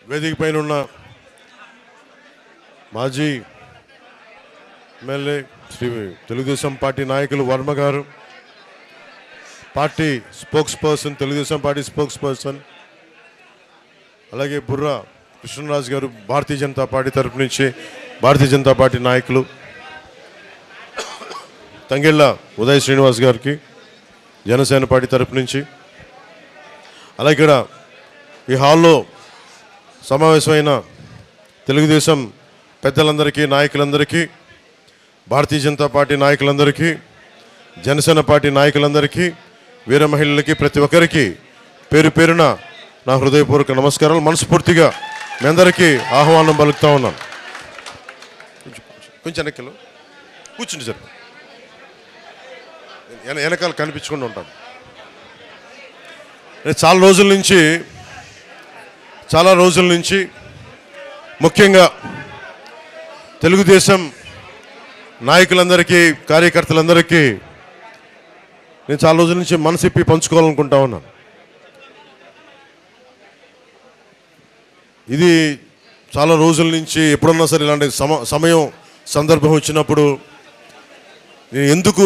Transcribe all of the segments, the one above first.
వేదిక పైన ఉన్న మాజీ ఎమ్మెల్యే శ్రీ తెలుగుదేశం పార్టీ నాయకులు వర్మ గారు, party spokes person, Telugu Desam party spokes person, అలాగే బుర్రా కృష్ణరాజు గారు భారతీయ జనతా పార్టీ తరపు నుంచి భారతీయ జనతా పార్టీ నాయకులు, తంగెళ్ళ ఉదయ్ శ్రీనివాస్ గారికి జనసేన పార్టీ తరపు నుంచి, అలాగే ఇక్కడ ఈ హాల్లో సమావేశమైన తెలుగుదేశం పెద్దలందరికీ, నాయకులందరికీ, భారతీయ జనతా పార్టీ నాయకులందరికీ, జనసేన పార్టీ నాయకులందరికీ, వీర మహిళలకి, ప్రతి ఒక్కరికి పేరు పేరున నా హృదయపూర్వక నమస్కారాలు. మనస్ఫూర్తిగా మీ అందరికీ ఆహ్వానం పలుకుతా ఉన్నాను. కొంచెం వెనకలు కూర్చుండి సార్, వెనకాల కనిపించకుండా ఉంటాను. చాలా రోజుల నుంచి ముఖ్యంగా తెలుగుదేశం నాయకులందరికీ, కార్యకర్తలందరికీ నేను చాలా రోజుల నుంచి మనసిప్పి పంచుకోవాలనుకుంటా ఉన్నాను. ఇది చాలా రోజుల నుంచి ఎప్పుడన్నా సరే ఇలాంటి సమయం సందర్భం వచ్చినప్పుడు నేను ఎందుకు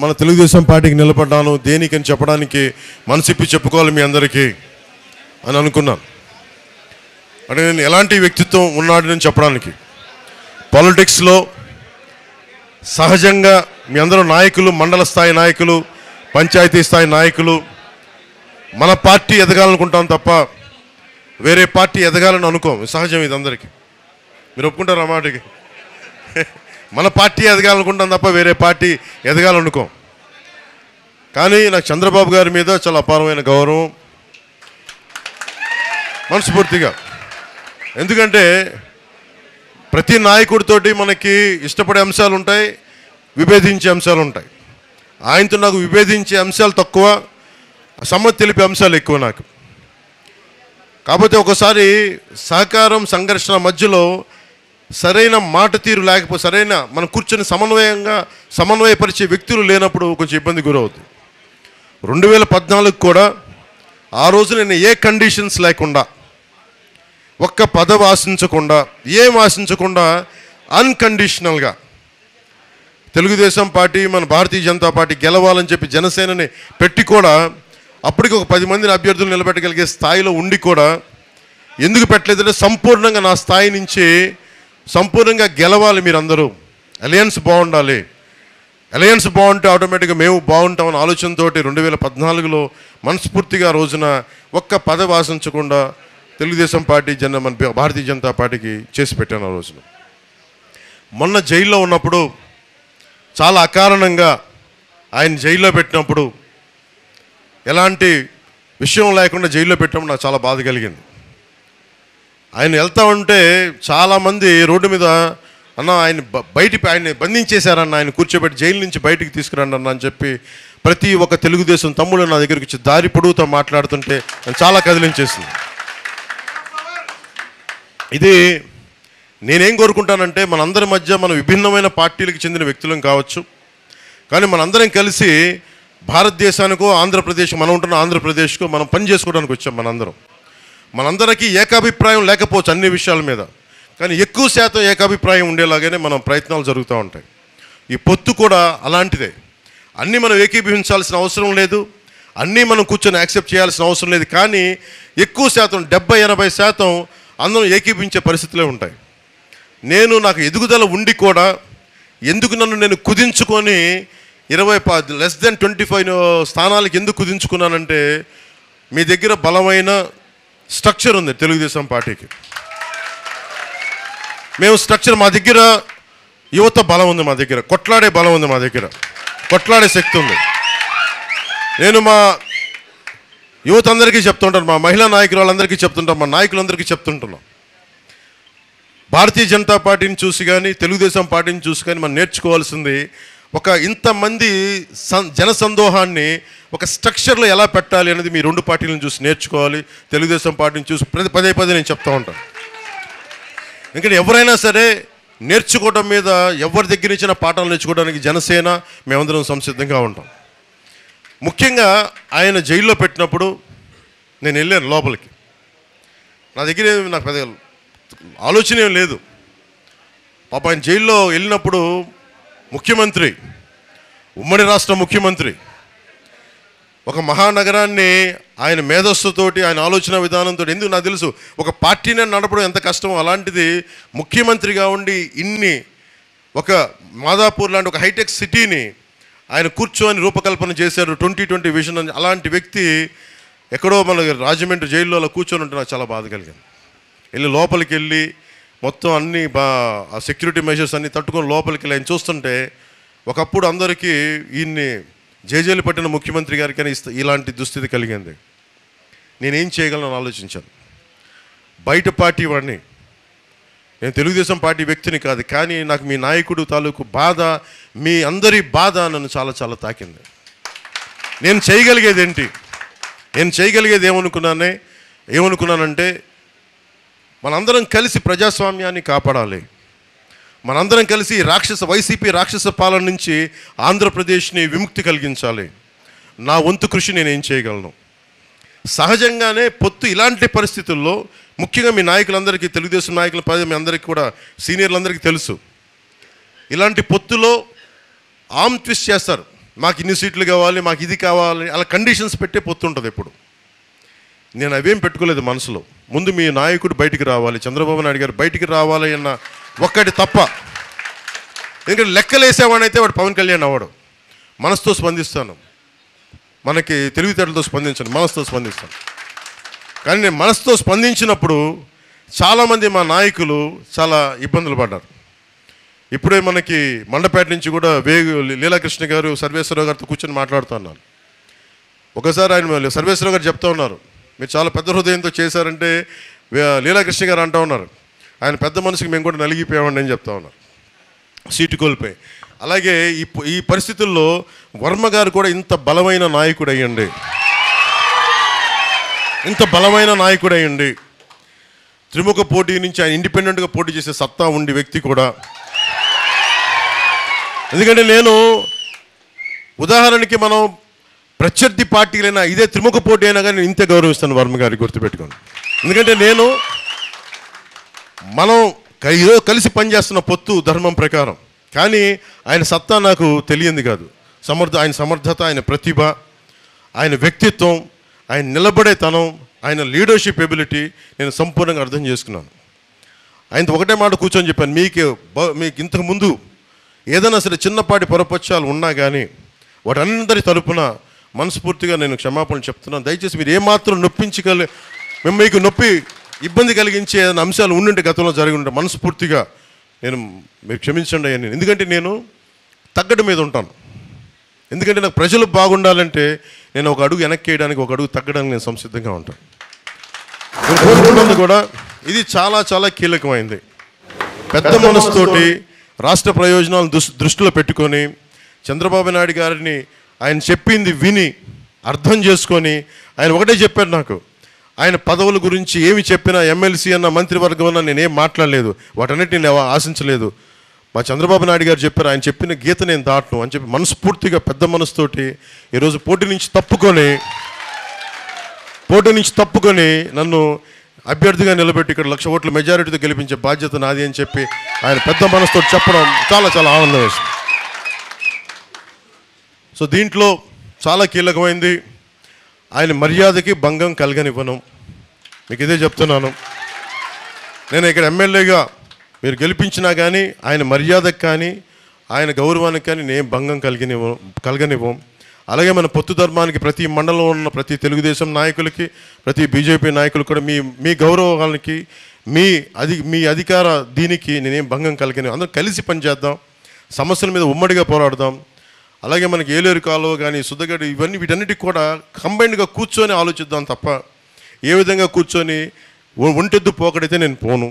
మన తెలుగుదేశం పార్టీకి నిలబడ్డాను, దేనికని చెప్పడానికి మనసిప్పి చెప్పుకోవాలి మీ అందరికీ అని అనుకున్నాను. అంటే నేను ఎలాంటి వ్యక్తిత్వం ఉన్నాడు నేను చెప్పడానికి. పాలిటిక్స్లో సహజంగా మీ అందరూ నాయకులు, మండల స్థాయి నాయకులు, పంచాయతీ స్థాయి నాయకులు, మన పార్టీ ఎదగాలనుకుంటాం తప్ప వేరే పార్టీ ఎదగాలని అనుకోం. సహజం ఇది అందరికీ. మీరు ఒప్పుకుంటారు ఆ మాటకి? మన పార్టీ ఎదగాలనుకుంటాం తప్ప వేరే పార్టీ ఎదగాలనుకోం. కానీ నాకు చంద్రబాబు గారి మీద చాలా అపారమైన గౌరవం మనస్ఫూర్తిగా. ఎందుకంటే ప్రతి నాయకుడితోటి మనకి ఇష్టపడే అంశాలు ఉంటాయి, విభేదించే అంశాలు ఉంటాయి. ఆయనతో నాకు విభేదించే అంశాలు తక్కువ, సమ్మతి తెలిపే అంశాలు ఎక్కువ నాకు. కాకపోతే ఒకసారి సహకారం, సంఘర్షణ మధ్యలో సరైన మాట తీరు లేకపోతే, సరైన మనం కూర్చొని సమన్వయపరిచే వ్యక్తులు లేనప్పుడు కొంచెం ఇబ్బంది గురవుతుంది. 2014 కూడా ఆ రోజు నేను ఏ కండిషన్స్ లేకుండా, ఒక్క పదవి ఆశించకుండా, ఏం ఆశించకుండా అన్కండిషనల్గా తెలుగుదేశం పార్టీ, మన భారతీయ జనతా పార్టీ గెలవాలని చెప్పి జనసేనని పెట్టి కూడా అప్పటికి ఒక 10 మందిని అభ్యర్థులు నిలబెట్టగలిగే స్థాయిలో ఉండి కూడా ఎందుకు పెట్టలేదంటే సంపూర్ణంగా నా స్థాయి నుంచి సంపూర్ణంగా గెలవాలి, మీరందరూ అలయన్స్ బాగుండాలి, అలయన్స్ బాగుంటే ఆటోమేటిక్గా మేము బాగుంటామన్న ఆలోచనతో 2014లో మనస్ఫూర్తిగా రోజున ఒక్క పదవి ఆశించకుండా తెలుగుదేశం పార్టీ మన భారతీయ జనతా పార్టీకి చేసి పెట్టాను. ఆ రోజున మొన్న జైల్లో ఉన్నప్పుడు చాలా అకారణంగా ఆయన జైల్లో పెట్టినప్పుడు, ఎలాంటి విషయం లేకుండా జైల్లో పెట్టినప్పుడు నాకు చాలా బాధ కలిగింది. ఆయన వెళ్తా ఉంటే చాలామంది రోడ్డు మీద అన్న ఆయన్ని బంధించేశారన్న, ఆయన కూర్చోబెట్టి జైలు నుంచి బయటికి తీసుకురండి అన్న అని చెప్పి ప్రతి ఒక్క తెలుగుదేశం తమ్ముడు నా దగ్గరికి వచ్చి దారి పొడుగుతో మాట్లాడుతుంటే చాలా కదిలించేసింది. ఇది నేనేం కోరుకుంటానంటే, మనందరి మధ్య మనం విభిన్నమైన పార్టీలకు చెందిన వ్యక్తులం కావచ్చు, కానీ మనందరం కలిసి భారతదేశానికో, ఆంధ్రప్రదేశ్, మనం ఉంటున్న ఆంధ్రప్రదేశ్కో మనం పని చేసుకోవడానికి వచ్చాం. మనందరికీ ఏకాభిప్రాయం లేకపోవచ్చు అన్ని విషయాల మీద, కానీ ఎక్కువ శాతం ఏకాభిప్రాయం ఉండేలాగానే మనం ప్రయత్నాలు జరుగుతూ ఉంటాయి. ఈ పొత్తు కూడా అలాంటిదే. అన్నీ మనం ఏకీభవించాల్సిన అవసరం లేదు, అన్నీ మనం కూర్చొని యాక్సెప్ట్ చేయాల్సిన అవసరం లేదు, కానీ ఎక్కువ శాతం 70-80% అందరం ఏకీభవించే పరిస్థితులే ఉంటాయి. నాకు ఎదుగుదల ఉండి కూడా ఎందుకు నన్ను నేను కుదించుకొని 25 స్థానాలకు ఎందుకు కుదించుకున్నానంటే, మీ దగ్గర బలమైన స్ట్రక్చర్ ఉంది తెలుగుదేశం పార్టీకి. మా దగ్గర యువత బలం ఉంది, మా దగ్గర కొట్లాడే బలం ఉంది, మా దగ్గర కొట్లాడే శక్తి ఉంది. నేను మా యువత అందరికీ చెప్తుంటాను, మా మహిళా నాయకులు వాళ్ళందరికీ చెప్తుంటాం, మా నాయకులందరికీ చెప్తుంటున్నాం, భారతీయ జనతా పార్టీని చూసి కానీ, తెలుగుదేశం పార్టీని చూసి కానీ మనం నేర్చుకోవాల్సింది, ఇంతమంది జనసందోహాన్ని ఒక స్ట్రక్చర్లో ఎలా పెట్టాలి అనేది మీ రెండు పార్టీలను చూసి నేర్చుకోవాలి. తెలుగుదేశం పార్టీని చూసి పదే నేను చెప్తూ ఉంటాను. ఎందుకంటే ఎవరైనా సరే నేర్చుకోవడం మీద, ఎవరి దగ్గర ఇచ్చిన పాఠాలు నేర్చుకోవడానికి జనసేన మేమందరం సంసిద్ధంగా ఉంటాం. ముఖ్యంగా ఆయన జైల్లో పెట్టినప్పుడు నేను వెళ్ళాను లోపలికి. నా దగ్గర నాకు పెద్ద ఆలోచన ఏం లేదు. పాప ఆయన జైల్లో వెళ్ళినప్పుడు ముఖ్యమంత్రి, ఉమ్మడి రాష్ట్ర ముఖ్యమంత్రి, ఒక మహానగరాన్ని ఆయన మేధస్సుతోటి, ఆయన ఆలోచన విధానంతో, ఎందుకు నాకు తెలుసు ఒక పార్టీని నడపడం ఎంత కష్టమో, అలాంటిది ముఖ్యమంత్రిగా ఉండి ఇన్ని ఒక మాదాపూర్ లాంటి ఒక హైటెక్ సిటీని ఆయన కూర్చొని రూపకల్పన చేశారు, 2020 విజన్ అని. అలాంటి వ్యక్తి ఎక్కడో మన రాజమండ్రి జైల్లో అలా కూర్చొని ఉంటే నాకు చాలా బాధ కలిగింది. వెళ్ళి లోపలికి వెళ్ళి మొత్తం అన్ని ఆ సెక్యూరిటీ మెజర్స్ అన్ని తట్టుకొని లోపలికి వెళ్ళి ఆయన చూస్తుంటే, ఒకప్పుడు అందరికీ ఈయన్ని జైలు పట్టిన ముఖ్యమంత్రి గారికి ఇలాంటి దుస్థితి కలిగింది. నేనేం చేయగలను ఆలోచించాను. బయట పార్టీ వాడిని, నేను తెలుగుదేశం పార్టీ వ్యక్తిని కాదు, కానీ నాకు మీ నాయకుడు తాలూకు బాధ, మీ అందరి బాధ నన్ను చాలా చాలా తాకింది. నేను చేయగలిగేది ఏంటి? నేను చేయగలిగేది ఏమనుకున్నానంటే మనందరం కలిసి ప్రజాస్వామ్యాన్ని కాపాడాలి. మనందరం కలిసి వైసీపీ రాక్షస పాలన నుంచి ఆంధ్రప్రదేశ్ని విముక్తి కలిగించాలి. నా వంతు కృషి నేనేం చేయగలను? సహజంగానే పొత్తు ఇలాంటి పరిస్థితుల్లో, ముఖ్యంగా మీ నాయకులందరికీ, తెలుగుదేశం నాయకుల మీ అందరికీ కూడా, సీనియర్లందరికీ తెలుసు, ఇలాంటి పొత్తులో ట్విస్ట్ చేస్తారు. మాకు ఇన్ని సీట్లు కావాలి, మాకు ఇది కావాలి, అలా కండిషన్స్ పెట్టే పొత్తు ఉంటుంది ఎప్పుడు. నేను అవేం పెట్టుకోలేదు మనసులో. ముందు మీ నాయకుడు బయటికి రావాలి, చంద్రబాబు నాయుడు గారు బయటికి రావాలి అన్న ఒక్కటి తప్ప. ఎందుకంటే లెక్కలేసేవాడైతే వాడు పవన్ కళ్యాణ్ అవ్వడు. మనసుతో స్పందిస్తాను, మనకి తెలివితేటలతో స్పందించను, మనసుతో స్పందిస్తాను. కానీ నేను మనసుతో స్పందించినప్పుడు చాలామంది మా నాయకులు చాలా ఇబ్బందులు పడ్డారు. ఇప్పుడే మనకి మండపేట నుంచి కూడా లీలాకృష్ణ గారు సర్వేశ్వరరావు గారితో కూర్చొని మాట్లాడుతున్నారు. ఒకసారి ఆయన సర్వేశ్వరరావు గారు చెప్తా ఉన్నారు, మీరు చాలా పెద్ద హృదయంతో చేశారంటే లీలాకృష్ణ గారు అంటూ ఉన్నారు, ఆయన పెద్ద మనసుకి మేము కూడా నలిగిపోయామండి అని చెప్తా ఉన్నారు, సీటు కోల్పోయి. అలాగే ఈ పరిస్థితుల్లో వర్మ గారు కూడా ఇంత బలమైన నాయకుడు అయ్యండి, త్రిముఖ పోటీ నుంచి ఆయన ఇండిపెండెంట్గా పోటీ చేసే సత్తా ఉండి వ్యక్తి కూడా. ఎందుకంటే నేను ఉదాహరణకి మనం ప్రత్యర్థి పార్టీలైనా ఇదే త్రిముఖ పోటీ అయినా కానీ నేను ఇంతే గౌరవిస్తాను వర్మ గారికి, గుర్తుపెట్టుకోండి. ఎందుకంటే మనం ఈరోజు కలిసి పనిచేస్తున్న పొత్తు ధర్మం ప్రకారం, కానీ ఆయన సత్తా నాకు తెలియంది కాదు. ఆయన సమర్థత, ఆయన ప్రతిభ, ఆయన వ్యక్తిత్వం, ఆయన నిలబడేతనం, ఆయన లీడర్షిప్ ఎబిలిటీ నేను సంపూర్ణంగా అర్థం చేసుకున్నాను. ఆయనతో ఒకటే మాట కూర్చొని చెప్పాను, మీకు ఇంతకుముందు ఏదైనా సరే చిన్నపాటి పొరపక్షాలు ఉన్నా కానీ వాటందరి తరపున మనస్ఫూర్తిగా నేను క్షమాపణలు చెప్తున్నాను. దయచేసి మీరు ఏమాత్రం మీకు ఇబ్బంది కలిగించే ఏదైనా అంశాలు ఉండుంటే, గతంలో జరిగి ఉంటే మనస్ఫూర్తిగా మీరు క్షమించండి అని. ఎందుకంటే నేను తగ్గడం మీద ఉంటాను. ఎందుకంటే నాకు ప్రజలు బాగుండాలంటే నేను ఒక అడుగు వెనక్కి వేయడానికి, ఒక అడుగు తగ్గడానికి నేను సంసిద్ధంగా ఉంటాను. నేను కోరుకున్నది కూడా ఇది చాలా చాలా కీలకమైంది. పెద్ద మనసుతోటి రాష్ట్ర ప్రయోజనాలను దృష్టిలో పెట్టుకొని చంద్రబాబు నాయుడు గారిని ఆయన చెప్పింది విని అర్థం చేసుకొని, ఆయన ఒకటే చెప్పారు నాకు, ఆయన పదవుల గురించి ఏమి చెప్పినా, ఎమ్మెల్సీ అన్న మంత్రివర్గం అన్న నేనేం మాట్లాడలేదు, వాటన్నిటిని నేను ఆశించలేదు. మా చంద్రబాబు నాయుడు గారు చెప్పారు, ఆయన చెప్పిన గీత నేను దాటను అని చెప్పి మనస్ఫూర్తిగా పెద్ద మనసుతోటి ఈరోజు పోటీ నుంచి తప్పుకొని నన్ను అభ్యర్థిగా నిలబెట్టి ఇక్కడ 1,00,000 ఓట్ల మెజారిటీతో గెలిపించే బాధ్యత నాది అని చెప్పి ఆయన పెద్ద మనసుతో చెప్పడం చాలా చాలా ఆనందం వేసింది. సో దీంట్లో చాలా కీలకమైంది, ఆయన మర్యాదకి భంగం కలగనివ్వను. మీకు ఇదే చెప్తున్నాను. నేను ఇక్కడ ఎమ్మెల్యేగా మీరు గెలిపించినా కానీ ఆయన మర్యాదకు కానీ ఆయన గౌరవానికి కానీ నేను భంగం కలగనివ్వం. అలాగే మన పొత్తు ధర్మానికి ప్రతి మండలంలో ఉన్న ప్రతి తెలుగుదేశం నాయకులకి, ప్రతి బీజేపీ నాయకులు కూడా మీ గౌరవానికి, మీ అధికార దీనికి నేనేం భంగం కలగని. అందరం కలిసి పనిచేద్దాం, సమస్యల మీద ఉమ్మడిగా పోరాడదాం. అలాగే మనకి ఏలేరు కాలువ కానీ, సుద్దగడ్డ, వీటన్నిటికి కూడా కంబైన్డ్గా కూర్చొని ఆలోచిద్దాం తప్ప ఏ విధంగా కూర్చొని ఒంటెద్దు పోకడైతే నేను పోను.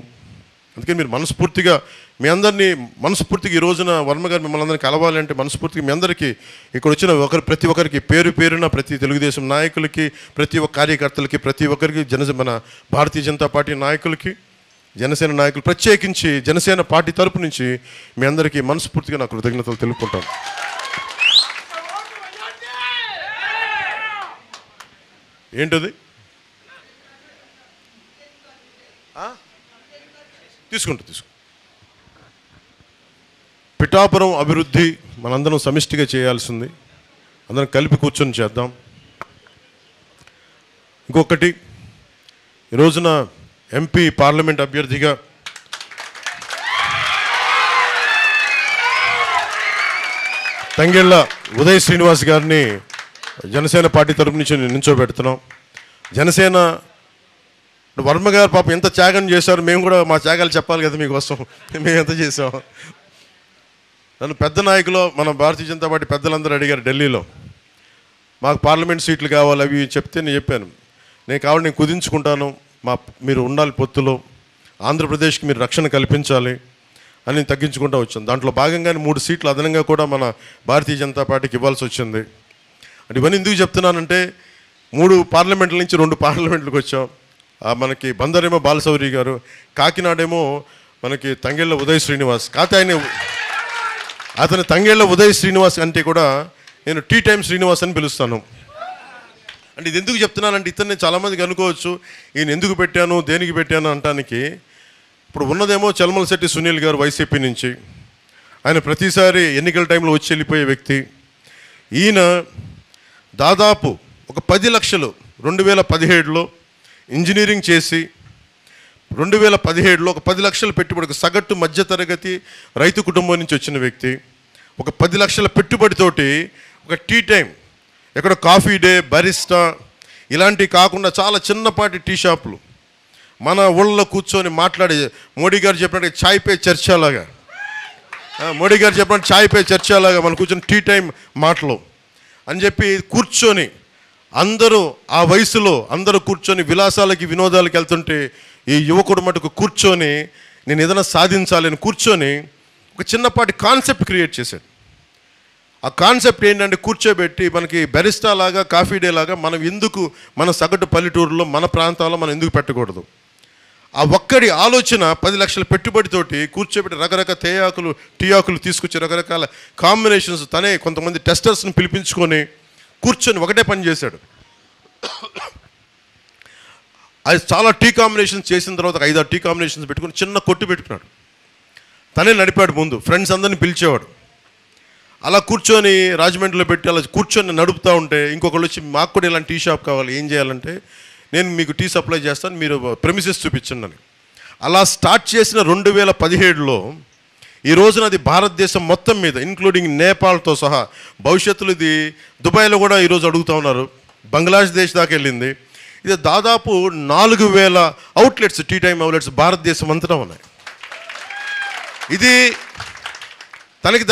అందుకని మీరు మనస్ఫూర్తిగా ఈ రోజున వర్మ గారు మిమ్మల్ని అందరినీ కలవాలంటే మనస్ఫూర్తిగా మీ అందరికీ ఇక్కడ వచ్చిన ప్రతి ఒక్కరికి పేరున ప్రతి తెలుగుదేశం నాయకులకి, ప్రతి ఒక్క కార్యకర్తలకి, ప్రతి ఒక్కరికి మన భారతీయ జనతా పార్టీ నాయకులకి, జనసేన నాయకులు, ప్రత్యేకించి జనసేన పార్టీ తరపు నుంచి మీ అందరికీ మనస్ఫూర్తిగా నా కృతజ్ఞతలు తెలుపుకుంటాను. ఏంటది? తీసుకుంటా. పిఠాపురం అభివృద్ధి మనందరం సమిష్టిగా చేయాల్సింది, అందరం కలిపి కూర్చొని చేద్దాం. ఇంకొకటి, ఈ రోజున ఎంపీ పార్లమెంట్ అభ్యర్థిగా తంగెళ్ళ ఉదయ్ శ్రీనివాస్ గారిని జనసేన పార్టీ తరపు నుంచి నిల్చోబెడుతున్నాం. జనసేన వర్మ గారు పాపం ఎంత త్యాగం చేశారు, మేము కూడా మా త్యాగాలు చెప్పాలి కదా మీకోసం. మేము ఎంత చేసాం. నన్ను పెద్ద నాయకులు మన భారతీయ జనతా పార్టీ పెద్దలందరూ అడిగారు ఢిల్లీలో, మాకు పార్లమెంట్ సీట్లు కావాలి అవి చెప్తే నేను చెప్పాను, నేను కావాలి నేను కుదించుకుంటాను, మీరు ఉండాలి పొత్తులో, ఆంధ్రప్రదేశ్కి మీరు రక్షణ కల్పించాలి అని తగ్గించుకుంటూ వచ్చాను. దాంట్లో భాగంగానే 3 సీట్లు అదనంగా కూడా మన భారతీయ జనతా పార్టీకి ఇవ్వాల్సి వచ్చింది. అంటే ఇవన్నీ ఎందుకు చెప్తున్నానంటే 3 పార్లమెంట్ల నుంచి 2 పార్లమెంట్లకు వచ్చాం. మనకి బందరేమో బాలశౌరి గారు, కాకినాడేమో మనకి తంగెళ్ళ ఉదయ్ శ్రీనివాస్. కాకపోతే అతని తంగెళ్ళ ఉదయ్ శ్రీనివాస్ అంటే కూడా నేను టీ టైమ్ శ్రీనివాస్ అని పిలుస్తాను. అంటే ఇది ఎందుకు చెప్తున్నానంటే ఇతన్ని చాలామందికి అనుకోవచ్చు ఈయన ఎందుకు పెట్టాను దేనికి పెట్టాను అంటానికి. ఇప్పుడు ఉన్నదేమో చల్మలశెట్టి సునీల్ గారు వైసీపీ నుంచి, ఆయన ప్రతిసారి ఎన్నికల టైంలో వచ్చి వెళ్ళిపోయే వ్యక్తి. ఈయన దాదాపు ఒక 10 లక్షలు 2017లో ఇంజనీరింగ్ చేసి 2017లో ఒక 10 లక్షల పెట్టుబడి, సగటు మధ్యతరగతి రైతు కుటుంబం నుంచి వచ్చిన వ్యక్తి. ఒక 10 లక్షల పెట్టుబడితోటి ఒక టీ టైం, ఎక్కడ కాఫీ డే, బరిస్టా ఇలాంటివి కాకుండా చాలా చిన్నపాటి టీ షాపులు మన ఊళ్ళలో కూర్చొని మాట్లాడి, మోడీ గారు చెప్పినట్టు చాయ్ పే చర్చలాగా, మోడీ గారు చెప్పినట్టు చాయ్ పే చర్చలాగా మనం కూర్చొని టీ టైం మాటలు అని చెప్పి కూర్చొని అందరూ ఆ వయసులో అందరూ కూర్చొని విలాసాలకి వినోదాలకి వెళ్తుంటే ఈ యువకుడు మటుకు కూర్చొని నేను ఏదైనా సాధించాలని కూర్చొని ఒక చిన్నపాటి కాన్సెప్ట్ క్రియేట్ చేశాడు. ఆ కాన్సెప్ట్ ఏంటంటే కూర్చోబెట్టి మనకి బెరిస్టా లాగా కాఫీ డే లాగా మనం ఎందుకు మన సగటు పల్లెటూరులో మన ప్రాంతాల్లో మనం ఎందుకు పెట్టకూడదు. ఆ ఒక్కడి ఆలోచన 10 లక్షల పెట్టుబడితోటి కూర్చోబెట్టి రకరకాల టీ ఆకులు తీసుకొచ్చి రకరకాల కాంబినేషన్స్ తనే కొంతమంది టెస్టర్స్ని పిలిపించుకొని కూర్చొని ఒకటే పని చేశాడు. అది చాలా టీ కాంబినేషన్స్ చేసిన తర్వాత 5-6 టీ కాంబినేషన్స్ పెట్టుకుని చిన్న కొట్టు పెట్టుకున్నాడు. తనే నడిపాడు, ముందు ఫ్రెండ్స్ అందరిని పిలిచేవాడు. అలా కూర్చొని రాజమండ్రిలో పెట్టి అలా కూర్చొని నడుపుతూ ఉంటే ఇంకొకళ్ళు వచ్చి మాకు కూడా ఇలాంటి టీ షాప్ కావాలి, ఏం చేయాలంటే నేను మీకు టీ సప్లై చేస్తాను, మీరు ప్రెమిసెస్ చూపించండి అని. అలా స్టార్ట్ చేసిన 2017లో ఈ రోజున అది భారతదేశం మొత్తం మీద ఇంక్లూడింగ్ నేపాల్తో సహా, భవిష్యత్తులో ఇది దుబాయ్లో కూడా ఈరోజు అడుగుతూ ఉన్నారు, బంగ్లాదేశ్ దాకా వెళ్ళింది. ఇది దాదాపు 4000 అవుట్లెట్స్, టీ టైమ్ అవుట్లెట్స్ భారతదేశం అంతటా ఉన్నాయి. ఇది తనకి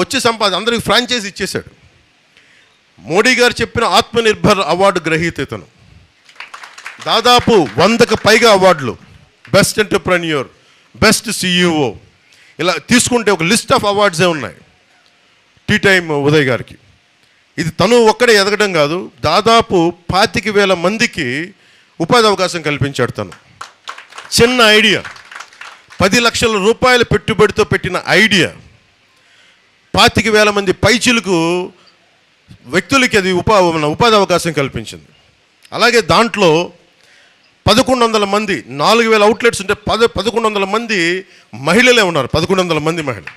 వచ్చే అందరికి ఫ్రాంచైజ్ ఇచ్చేశాడు. మోడీ గారు చెప్పిన ఆత్మనిర్భర్ అవార్డు గ్రహీత ఇతను. దాదాపు 100కు పైగా అవార్డులు, బెస్ట్ ఎంటర్ప్రెన్యూర్, బెస్ట్ సిఇఓ, ఇలా తీసుకుంటే ఒక లిస్ట్ ఆఫ్ అవార్డ్సే ఉన్నాయి టీ టైమ్ ఉదయ్ గారికి. ఇది తను ఒక్కడే ఎదగడం కాదు, దాదాపు 25,000 మందికి ఉపాధి అవకాశం కల్పించాడు. తను చిన్న ఐడియా, 10 లక్షల రూపాయల పెట్టుబడితో పెట్టిన ఐడియా 25,000 మంది పైచిలకు వ్యక్తులకి అది ఉపాధి అవకాశం కల్పించింది. అలాగే దాంట్లో 1100 మంది, 4000 అవుట్లెట్స్ ఉంటే 1100 మంది మహిళలే ఉన్నారు. 1100 మంది మహిళలు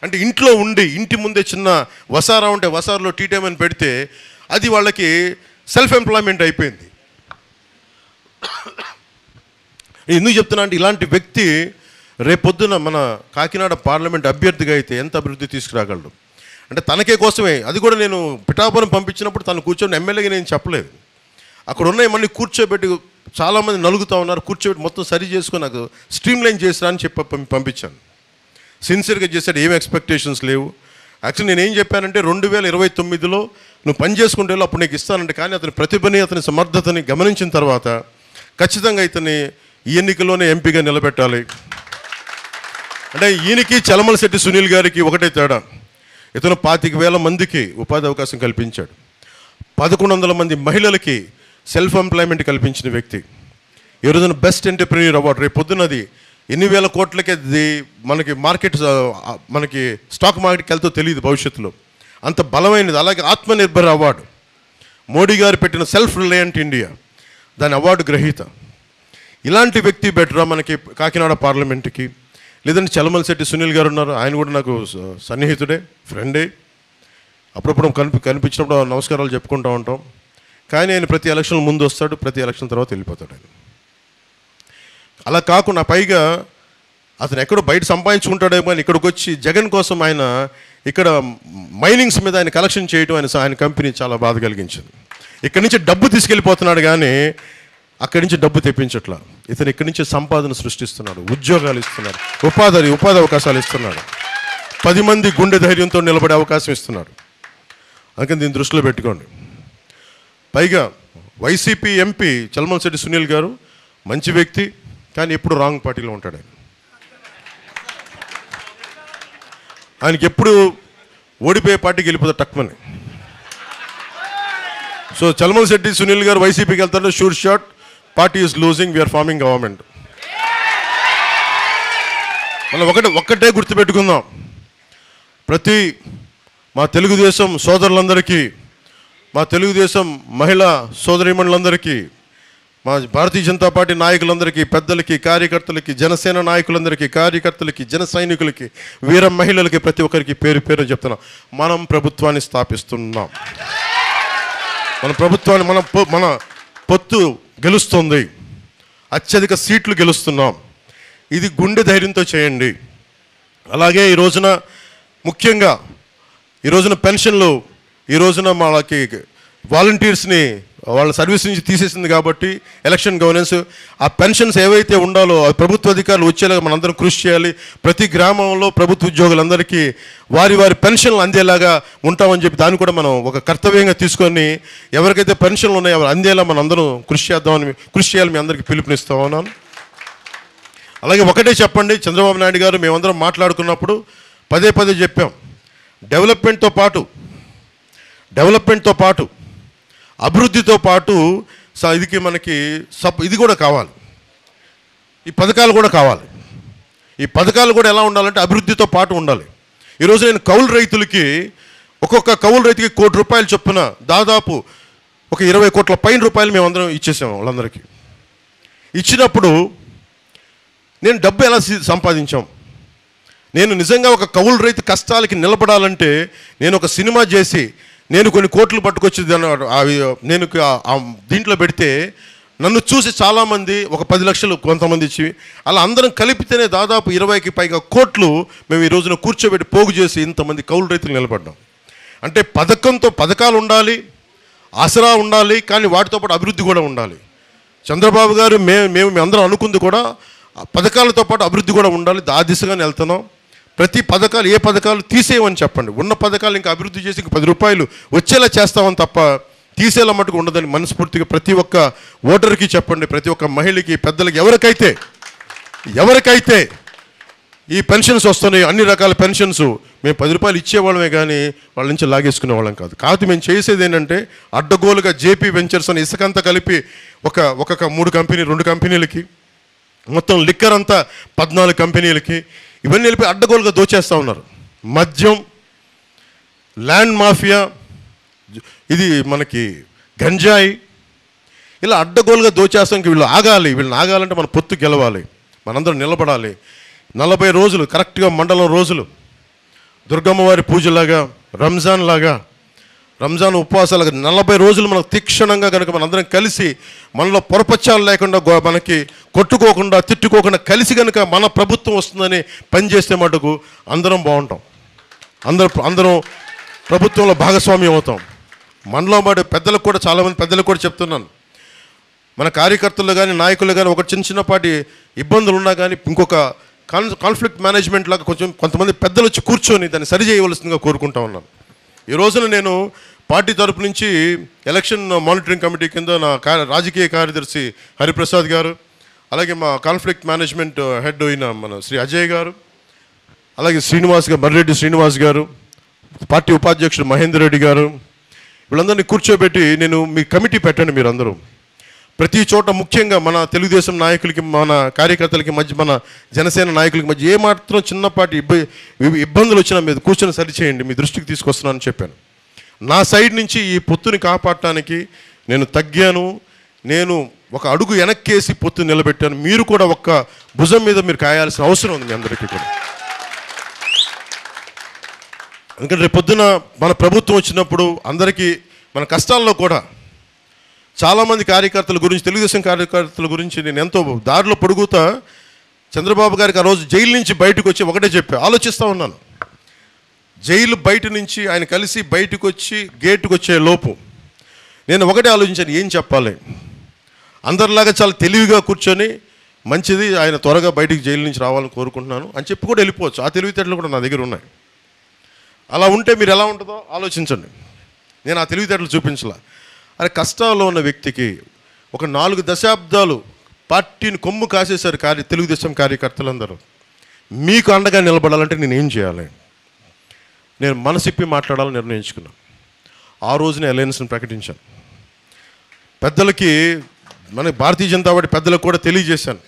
అంటే ఇంట్లో ఉండి ఇంటి ముందే చిన్న వసారా ఉంటే వసారాలో టీ టైమ్ అని పెడితే అది వాళ్ళకి సెల్ఫ్ ఎంప్లాయ్మెంట్ అయిపోయింది. ఎందుకు చెప్తున్నా అంటే ఇలాంటి వ్యక్తి రేపొద్దున మన కాకినాడ పార్లమెంట్ అభ్యర్థిగా అయితే ఎంత అభివృద్ధి తీసుకురాగలడు అంటే తనకే కోసమే. అది కూడా నేను పిఠాపురం పంపించినప్పుడు తను కూర్చొని ఎమ్మెల్యేగా నేను చెప్పలేదు, అక్కడ ఉన్నాయి మళ్ళీ కూర్చోబెట్టి చాలామంది నలుగుతూ ఉన్నారు, కూర్చోబెట్టి మొత్తం సరి చేసుకొని నాకు స్ట్రీమ్లైన్ చేసిరా అని చెప్పి పంపించాను. సిన్సియర్గా చేశాడు, ఏం ఎక్స్పెక్టేషన్స్ లేవు. యాక్చువల్లీ నేను ఏం చెప్పానంటే 2029లో నువ్వు పని చేసుకుంటే అప్పుడు నీకు ఇస్తానంటే, కానీ అతని ప్రతిభని అతని సమర్థతని గమనించిన తర్వాత ఖచ్చితంగా ఇతన్ని ఈ ఎన్నికల్లోనే ఎంపీగా నిలబెట్టాలి. అంటే ఈయనకి చలమలశెట్టి సునీల్ గారికి ఒకటే తేడా, ఇతను 25,000 మందికి ఉపాధి అవకాశం కల్పించాడు, 1100 మంది మహిళలకి సెల్ఫ్ ఎంప్లాయ్మెంట్ కల్పించిన వ్యక్తి. ఈ రోజున బెస్ట్ ఎంటర్ప్రెన్యూర్ అవార్డు రేపు పొద్దున్నది ఎన్ని వేల కోట్లకి అది మనకి మార్కెట్, మనకి స్టాక్ మార్కెట్కి వెళ్తే తెలియదు భవిష్యత్తులో, అంత బలమైనది. అలాగే ఆత్మనిర్భర్ అవార్డు మోడీ గారు పెట్టిన సెల్ఫ్ రిలయంట్ ఇండియా, దాని అవార్డు గ్రహీత. ఇలాంటి వ్యక్తి బెటరా మనకి కాకినాడ పార్లమెంట్కి? లేదంటే చలమలశెట్టి సునీల్ గారు ఉన్నారు, ఆయన కూడా నాకు సన్నిహితుడే, ఫ్రెండే. అప్పుడప్పుడు కనిపించినప్పుడు నమస్కారాలు చెప్పుకుంటూ ఉంటాం. కానీ ఆయన ప్రతి ఎలక్షన్ ముందు వస్తాడు, ప్రతి ఎలక్షన్ తర్వాత వెళ్ళిపోతాడు ఆయన. అలా కాకుండా పైగా అతను ఎక్కడో బయట సంపాదించుకుంటాడేమో అని ఇక్కడికి వచ్చి జగన్ కోసం ఆయన ఇక్కడ మైనింగ్స్ మీద ఆయన కలెక్షన్ చేయడం ఆయన కంపెనీ చాలా బాధ కలిగించింది. ఇక్కడి నుంచి డబ్బు తీసుకెళ్ళిపోతున్నాడు కానీ అక్కడి నుంచి డబ్బు తెప్పించట్లా. ఇతను ఇక్కడి నుంచి సంపాదన సృష్టిస్తున్నాడు, ఉద్యోగాలు ఇస్తున్నాడు, ఉపాధి అవకాశాలు ఇస్తున్నాడు, 10 మంది గుండె ధైర్యంతో నిలబడే అవకాశం ఇస్తున్నాడు. అందుకని దీన్ని దృష్టిలో పెట్టుకోండి. పైగా వైసీపీ ఎంపీ చలమలశెట్టి సునీల్ గారు మంచి వ్యక్తి, కానీ ఎప్పుడు రాంగ్ పార్టీలో ఉంటాడు ఆయనకి ఎప్పుడు ఓడిపోయే పార్టీకి వెళ్ళిపోతాడు టక్మని. సో చలమలశెట్టి సునీల్ గారు వైసీపీకి వెళ్తారు, sure shot party is losing, we are forming government. మనం ఒక్కటే గుర్తుపెట్టుకుందాం. ప్రతి మా తెలుగుదేశం సోదరులందరికీ, మా తెలుగుదేశం మహిళా సోదరీమణులందరికీ, మా భారతీయ జనతా పార్టీ నాయకులందరికీ, పెద్దలకి, కార్యకర్తలకి, జనసేన నాయకులందరికీ, కార్యకర్తలకి, జన సైనికులకి, వీర మహిళలకి, ప్రతి ఒక్కరికి పేరు పేరు చెప్తున్నాం. మనం ప్రభుత్వాన్ని స్థాపిస్తున్నాం. మన ప్రభుత్వాన్ని మన పొత్తు గెలుస్తుంది, అత్యధిక సీట్లు గెలుస్తున్నాం. ఇది గుండె ధైర్యంతో చేయండి. అలాగే ఈ రోజున ముఖ్యంగా ఈ రోజున పెన్షన్లు, ఈ రోజున వాళ్ళకి వాలంటీర్స్ని వాళ్ళ సర్వీస్ నుంచి తీసేసింది కాబట్టి ఎలక్షన్ గవర్నెన్స్, ఆ పెన్షన్స్ ఏవైతే ఉండాలో ఆ ప్రభుత్వ అధికారులు వచ్చేలాగా మనందరం కృషి చేయాలి. ప్రతి గ్రామంలో ప్రభుత్వ ఉద్యోగులందరికీ వారి పెన్షన్లు అందేలాగా ఉంటామని చెప్పి దాన్ని కూడా మనం ఒక కర్తవ్యంగా తీసుకొని ఎవరికైతే పెన్షన్లు ఉన్నాయో అవి అందేలా మనం అందరం కృషి చేయాలి. మీ అందరికీ పిలుపునిస్తా ఉన్నాను. అలాగే ఒకటే చెప్పండి, చంద్రబాబు నాయుడు గారు మేమందరం మాట్లాడుకున్నప్పుడు పదే చెప్పాం, డెవలప్మెంట్తో పాటు అభివృద్ధితో పాటు ఇది కూడా కావాలి, ఈ పథకాలు కూడా కావాలి. ఈ పథకాలు కూడా ఎలా ఉండాలంటే అభివృద్ధితో పాటు ఉండాలి. ఈరోజు నేను కౌలు రైతులకి, ఒక్కొక్క కౌలు రైతుకి ₹1 కోటి చొప్పున దాదాపు ఒక 20 కోట్ల పైన రూపాయలు మేమందరం ఇచ్చేసాము వాళ్ళందరికీ. ఇచ్చినప్పుడు నేను డబ్బు ఎలా సంపాదించాం? నేను నిజంగా ఒక కౌలు రైతు కష్టాలకి నిలబడాలంటే నేను ఒక సినిమా చేసి నేను కొన్ని కోట్లు పట్టుకొచ్చి నేను దీంట్లో పెడితే నన్ను చూసి చాలామంది ఒక 10 లక్షలు కొంతమంది ఇచ్చి అలా అందరం కలిపితేనే దాదాపు 20కి పైగా కోట్లు మేము ఈ రోజున కూర్చోబెట్టి పోగు చేసి ఇంతమంది కౌలు రైతులు నిలబడ్డాం. అంటే పథకాలు ఉండాలి, ఆసరా ఉండాలి, కానీ వాటితో పాటు అభివృద్ధి కూడా ఉండాలి. చంద్రబాబు గారు మేము అందరం అనుకుంది కూడా పథకాలతో పాటు అభివృద్ధి కూడా ఉండాలి. ఆ దిశగానే వెళ్తున్నాం. ప్రతి పథకాలు, ఏ పథకాలు తీసేయమని చెప్పండి, ఉన్న పథకాలు ఇంకా అభివృద్ధి చేసి ఇంక ₹10 వచ్చేలా చేస్తామని తప్ప తీసేలా మటుకు ఉండదని మనస్ఫూర్తిగా ప్రతి ఒక్క ఓటర్కి చెప్పండి. ప్రతి ఒక్క మహిళకి, పెద్దలకి, ఎవరికైతే ఈ పెన్షన్స్ వస్తున్నాయి, అన్ని రకాల పెన్షన్స్ మేము ₹10 ఇచ్చేవాళ్ళమే కానీ వాళ్ళ నుంచి లాగేసుకునే వాళ్ళం కాదు. కాబట్టి మేము చేసేది ఏంటంటే అడ్డగోలుగా జేపీ వెంచర్స్ అని ఇసుకంతా కలిపి ఒక 2 కంపెనీలకి, మొత్తం లిక్కర్ అంతా 14 కంపెనీలకి, ఇవన్నీ వెళ్ళి అడ్డగోలుగా దోచేస్తూ ఉన్నారు. మద్యం, ల్యాండ్ మాఫియా, ఇది మనకి గంజాయి, ఇలా అడ్డగోలుగా దోచేస్తానికి వీళ్ళని ఆగాలంటే మన పొత్తు గెలవాలి, మనందరం నిలబడాలి. 40 రోజులు కరెక్ట్గా మండలం రోజులు దుర్గమ్మవారి పూజలాగా, రంజాన్ ఉపవాసాలుగా 40 రోజులు మనకు తీక్షణంగా కనుక మనందరం కలిసి మనలో పొరపచ్చాలు లేకుండా మనకి కొట్టుకోకుండా తిట్టుకోకుండా కలిసి కనుక మన ప్రభుత్వం వస్తుందని పనిచేస్తే మటుకు అందరం బాగుంటాం. అందరం ప్రభుత్వంలో భాగస్వామ్యం అవుతాం. మనలో పెద్దలకు కూడా, చాలామంది పెద్దలకు కూడా చెప్తున్నాను, మన కార్యకర్తలు కానీ నాయకులు కానీ ఒక చిన్నపాటి ఇబ్బందులు ఉన్నా కానీ ఇంకొక కాన్ఫ్లిక్ట్ మేనేజ్మెంట్ లాగా కొంతమంది పెద్దలు వచ్చి కూర్చొని దాన్ని సరి చేయవలసిందిగా కోరుకుంటా ఉన్నాను. ఈ రోజున నేను పార్టీ తరపు నుంచి ఎలక్షన్ మానిటరింగ్ కమిటీ కింద నా రాజకీయ కార్యదర్శి హరిప్రసాద్ గారు, అలాగే మా కాన్ఫ్లిక్ట్ మేనేజ్మెంట్ హెడ్ అయిన మన శ్రీ అజయ్ గారు, అలాగే మర్రెడ్డి శ్రీనివాస్ గారు, పార్టీ ఉపాధ్యక్షుడు మహేందర్ రెడ్డి గారు, వీళ్ళందరినీ కూర్చోబెట్టి నేను మీ కమిటీ పెట్టండి. మీరు అందరూ ప్రతి చోట, ముఖ్యంగా మన తెలుగుదేశం నాయకులకి, మన కార్యకర్తలకి మధ్య, మన జనసేన నాయకులకి మధ్య ఏమాత్రం చిన్నపాటి ఇబ్బందులు వచ్చినా మీద కూర్చొని సరిచేయండి, మీ దృష్టికి తీసుకొస్తున్నానని చెప్పాను. నా సైడ్ నుంచి ఈ పొత్తుని కాపాడటానికి నేను తగ్గాను. నేను ఒక అడుగు వెనక్కేసి పొత్తు నిలబెట్టాను. మీరు కూడా ఒక్క భుజం మీద మీరు కాయాల్సిన అవసరం ఉంది మీ అందరికీ కూడా. ఎందుకంటే రేపు పొద్దున మన ప్రభుత్వం వచ్చినప్పుడు అందరికీ మన కష్టాల్లో కూడా చాలామంది కార్యకర్తల గురించి, తెలుగుదేశం కార్యకర్తల గురించి నేను ఎంతో దారిలో పొడుగుతా చంద్రబాబు గారికి ఆ రోజు జైలు నుంచి బయటకు వచ్చి ఒకటే చెప్పా, ఆలోచిస్తూ ఉన్నాను. జైలు బయట నుంచి ఆయన కలిసి బయటకు వచ్చి గేటుకు వచ్చే లోపు నేను ఒకటే ఆలోచించాను, ఏం చెప్పాలి. అందరిలాగా చాలా తెలివిగా కూర్చొని మంచిది, ఆయన త్వరగా బయటికి జైలు నుంచి రావాలని కోరుకుంటున్నాను అని చెప్పి కూడా వెళ్ళిపోవచ్చు. ఆ తెలివితేటలు కూడా నా దగ్గర ఉన్నాయి. అలా ఉంటే మీరు ఎలా ఉంటుందో ఆలోచించండి. నేను ఆ తెలివితేటలు చూపించలా. అరే, కష్టాల్లో ఉన్న వ్యక్తికి ఒక 4 దశాబ్దాలు పార్టీని కొమ్ము కాసేశారు తెలుగుదేశం కార్యకర్తలందరూ. మీకు అండగా నిలబడాలంటే నేను ఏం చేయాలి? నేను మనసిప్పి మాట్లాడాలని నిర్ణయించుకున్నాను. ఆ రోజునే అలయన్స్ని ప్రకటించాను. పెద్దలకి, మన భారతీయ జనతా పార్టీ పెద్దలకు కూడా తెలియజేశాను.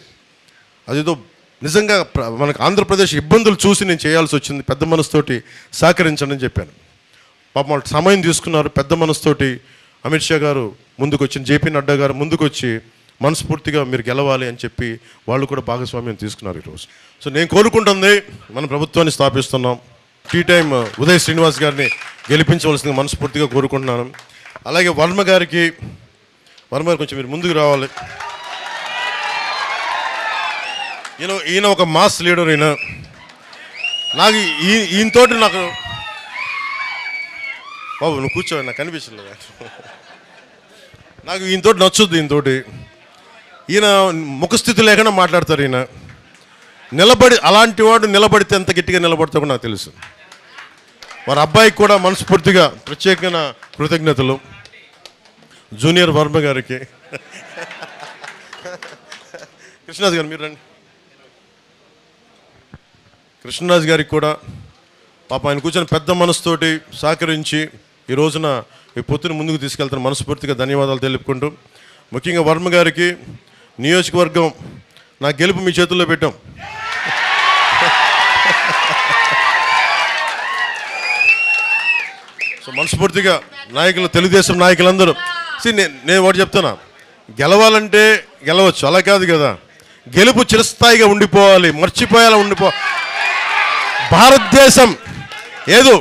అదేదో నిజంగా మనకు ఆంధ్రప్రదేశ్ ఇబ్బందులు చూసి నేను చేయాల్సి వచ్చింది, పెద్ద మనసుతోటి సహకరించండి అని చెప్పాను. పాపం వాళ్ళు సమయం తీసుకున్నారు. పెద్ద మనసుతోటి అమిత్ షా గారు ముందుకు వచ్చి, జేపీ నడ్డా గారు ముందుకు వచ్చి మనస్ఫూర్తిగా మీరు గెలవాలి అని చెప్పి వాళ్ళు కూడా భాగస్వామ్యం తీసుకున్నారు ఈరోజు. సో నేను కోరుకుంటుంది, మన ప్రభుత్వాన్ని స్థాపిస్తున్నాం. టీ టైం ఉదయ్ శ్రీనివాస్ గారిని గెలిపించవలసిందిగా మనస్ఫూర్తిగా కోరుకుంటున్నాను. అలాగే వర్మ గారు కొంచెం మీరు ముందుకు రావాలి. ఈయన ఒక మాస్ లీడర్. నాకు ఈయనతోటి నాకు, బాబు నువ్వు కూర్చో, నాకు కనిపించలేదు. నాకు ఈయనతోటి నచ్చుద్ది. ఈయన ముఖస్థితి లేకుండా మాట్లాడతారు. ఈయన నిలబడి, అలాంటి వాడు నిలబడితే ఎంత గట్టిగా నిలబడతాడో నాకు తెలుసు. వారి అబ్బాయికి కూడా మనస్ఫూర్తిగా ప్రత్యేకమైన కృతజ్ఞతలు. జూనియర్ వర్మ గారికి. కృష్ణరాజు గారు మీరు రండి. కృష్ణరాజు గారికి కూడా పాప ఆయన కూర్చొని పెద్ద మనసుతోటి సహకరించి ఈ రోజున ఈ పొత్తుని ముందుకు తీసుకెళ్తాను. మనస్ఫూర్తిగా ధన్యవాదాలు తెలుపుకుంటూ, ముఖ్యంగా వర్మ గారికి, నియోజకవర్గం నా గెలుపు మీ చేతుల్లో పెట్టాం. సో మనస్ఫూర్తిగా నాయకులు, తెలుగుదేశం నాయకులందరూ నేను ఒకటి చెప్తున్నా, గెలవాలంటే గెలవచ్చు, అలా కాదు కదా. గెలుపు చిరస్థాయిగా ఉండిపోవాలి, మర్చిపోయేలా భారతదేశం ఏదో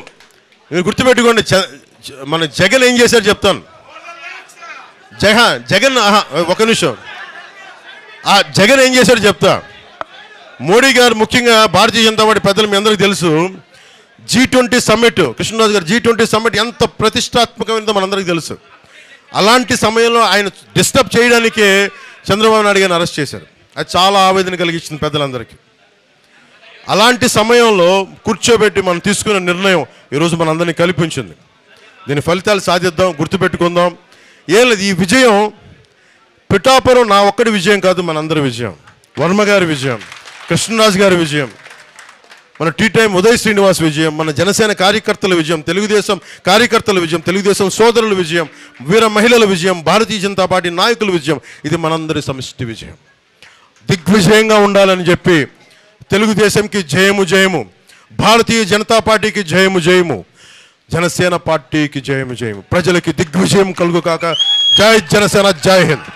మీరు గుర్తుపెట్టుకోండి. మన జగన్ ఏం చేశారు చెప్తాను. జగన్ ఒక నిమిషం, ఆ జగన్ ఏం చేశాడు చెప్తా. మోడీ గారు, ముఖ్యంగా భారతీయ జనతా పార్టీ పెద్దలు మీ అందరికీ తెలుసు, G20 సమ్మిట్, కృష్ణరాజు గారు G20 సమ్మిట్ ఎంత ప్రతిష్టాత్మకమైనదో మనందరికీ తెలుసు. అలాంటి సమయంలో ఆయన డిస్టర్బ్ చేయడానికే చంద్రబాబు నాయుడు గారిని అరెస్ట్ చేశారు. అది చాలా ఆవేదన కలిగించింది పెద్దలందరికీ. అలాంటి సమయంలో కూర్చోబెట్టి మనం తీసుకున్న నిర్ణయం ఈరోజు మనందరినీ కల్పించింది. దీని ఫలితాలు సాధిద్దాం, గుర్తుపెట్టుకుందాం. ఏం లేదు, ఈ విజయం పిఠాపురం నా ఒక్కడి విజయం కాదు, మనందరి విజయం. వర్మ గారి విజయం, కృష్ణరాజు గారి విజయం, మన టీ టైం ఉదయ్ శ్రీనివాస్ విజయం, మన జనసేన కార్యకర్తల విజయం, తెలుగుదేశం కార్యకర్తల విజయం, తెలుగుదేశం సోదరుల విజయం, వీర మహిళల విజయం, భారతీయ జనతా పార్టీ నాయకుల విజయం. ఇది మనందరి సమిష్టి విజయం. దిగ్విజయంగా ఉండాలని చెప్పి తెలుగుదేశంకి జయము జయము, భారతీయ జనతా పార్టీకి జయము జయము, జనసేన పార్టీకి జయము జయము, ప్రజలకి దిగ్విజయం కలుగు కాక. జై జనసేన, జై హింద్.